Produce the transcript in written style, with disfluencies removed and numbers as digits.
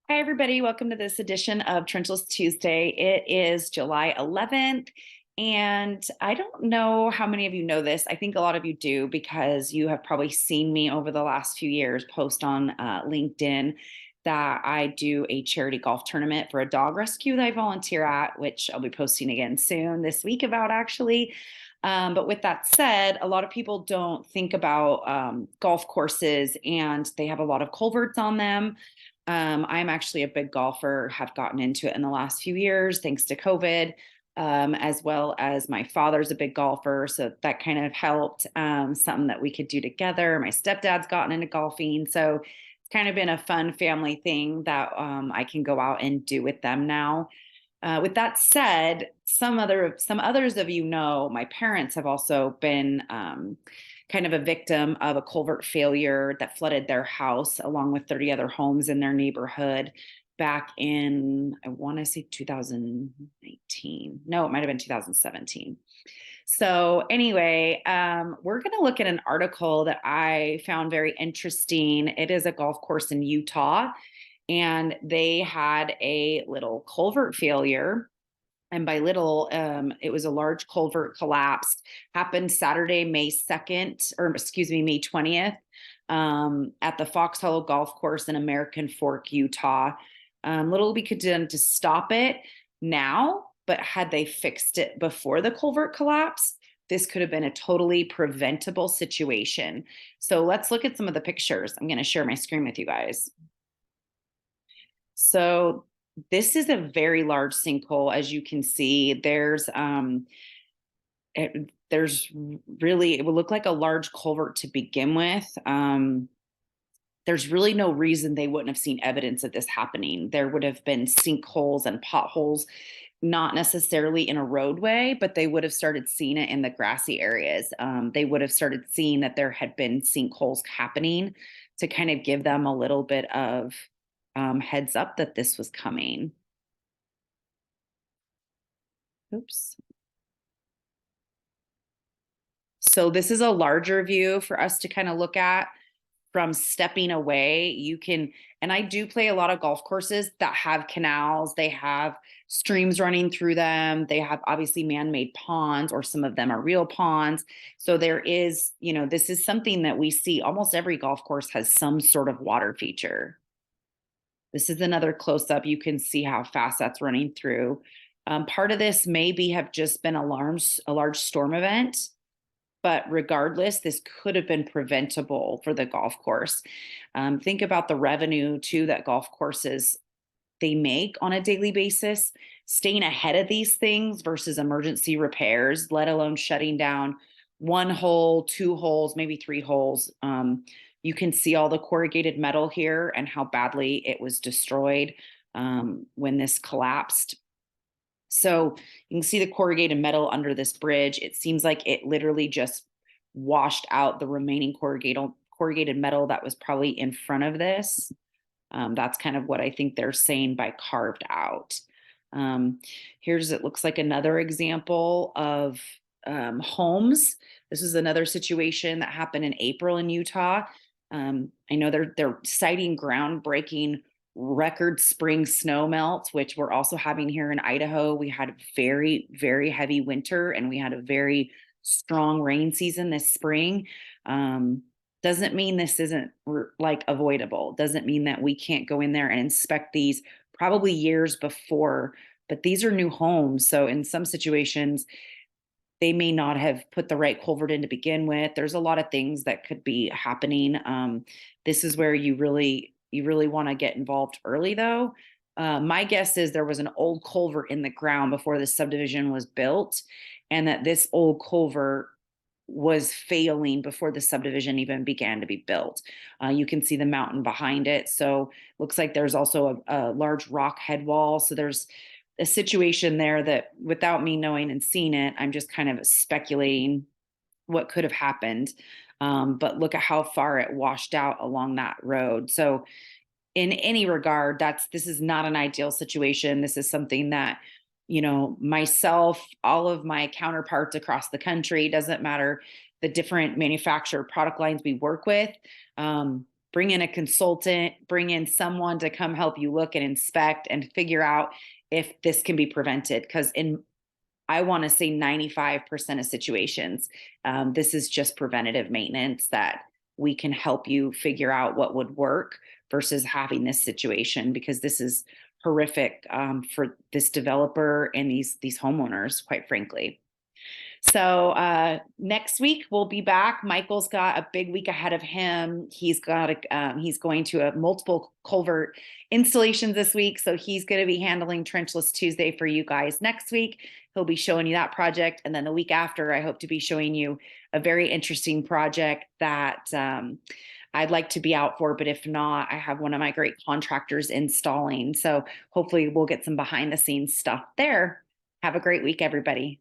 Hi, everybody. Welcome to this edition of Trenchless Tuesday. It is July 11th, and I don't know how many of you know this. I think a lot of you do because you have probably seen me over the last few years post on LinkedIn that I do a charity golf tournament for a dog rescue that I volunteer at, which I'll be posting again soon this week about actually. But with that said, a lot of people don't think about golf courses and they have a lot of culverts on them. I'm actually a big golfer, have gotten into it in the last few years thanks to COVID, as well as my father's a big golfer. So that kind of helped, something that we could do together. My stepdad's gotten into golfing. So it's kind of been a fun family thing that I can go out and do with them now. With that said, some others of you know, my parents have also been kind of a victim of a culvert failure that flooded their house along with 30 other homes in their neighborhood back in, I want to say 2019. No, it might have been 2017. So anyway, we're going to look at an article that I found very interesting. It is a golf course in Utah, and they had a little culvert failure. And by little, it was a large culvert collapse. Happened Saturday, May 2nd, or excuse me, May 20th, at the Fox Hollow Golf Course in American Fork, Utah. Little we could do to stop it now, but had they fixed it before the culvert collapse, this could have been a totally preventable situation. So let's look at some of the pictures. I'm going to share my screen with you guys. So this is a very large sinkhole, as you can see. There's really, it would look like a large culvert to begin with. There's really no reason they wouldn't have seen evidence of this happening. There would have been sinkholes and potholes, not necessarily in a roadway, but they would have started seeing it in the grassy areas. They would have started seeing that there had been sinkholes happening to kind of give them a little bit of heads up that this was coming. Oops. So this is a larger view for us to kind of look at from stepping away. You can, and I do play a lot of golf courses that have canals, they have streams running through them, they have obviously man-made ponds, or some of them are real ponds. So there is, this is something that we see. Almost every golf course has some sort of water feature. This is another close-up. You can see how fast that's running through. Part of this maybe have just been a large storm event, but regardless, this could have been preventable for the golf course. Think about the revenue too that golf courses they make on a daily basis, staying ahead of these things versus emergency repairs, let alone shutting down one hole, two holes, maybe three holes. You can see all the corrugated metal here and how badly it was destroyed when this collapsed. So you can see the corrugated metal under this bridge. It seems like it literally just washed out the remaining corrugated metal that was probably in front of this. That's kind of what I think they're saying by carved out. It looks like another example of homes. This is another situation that happened in April in Utah. I know they're citing groundbreaking record spring snow melts, which we're also having here in Idaho. We had a very, very heavy winter, and we had a very strong rain season this spring. Doesn't mean this isn't like avoidable. Doesn't mean that we can't go in there and inspect these probably years before, but these are new homes. So in some situations, they may not have put the right culvert in to begin with. There's a lot of things that could be happening. This is where you really want to get involved early, though. My guess is there was an old culvert in the ground before the subdivision was built, and that this old culvert was failing before the subdivision even began to be built. You can see the mountain behind it. So looks like there's also a large rock head wall. So there's a situation there that, without me knowing and seeing it, I'm just kind of speculating what could have happened. But look at how far it washed out along that road. So in any regard, this is not an ideal situation. This is something that, myself, all of my counterparts across the country, doesn't matter the different manufacturer product lines we work with. bring in a consultant, bring in someone to come help you look and inspect and figure out if this can be prevented. Because I want to say 95% of situations, this is just preventative maintenance that we can help you figure out what would work versus having this situation, because this is horrific for this developer and these homeowners, quite frankly. So next week we'll be back. Michael's got a big week ahead of him. He's going to a multiple culvert installations this week, so he's going to be handling Trenchless Tuesday for you guys next week. He'll be showing you that project, and then the week after, I hope to be showing you a very interesting project that I'd like to be out for, but if not, I have one of my great contractors installing. So hopefully we'll get some behind the scenes stuff there. Have a great week, everybody.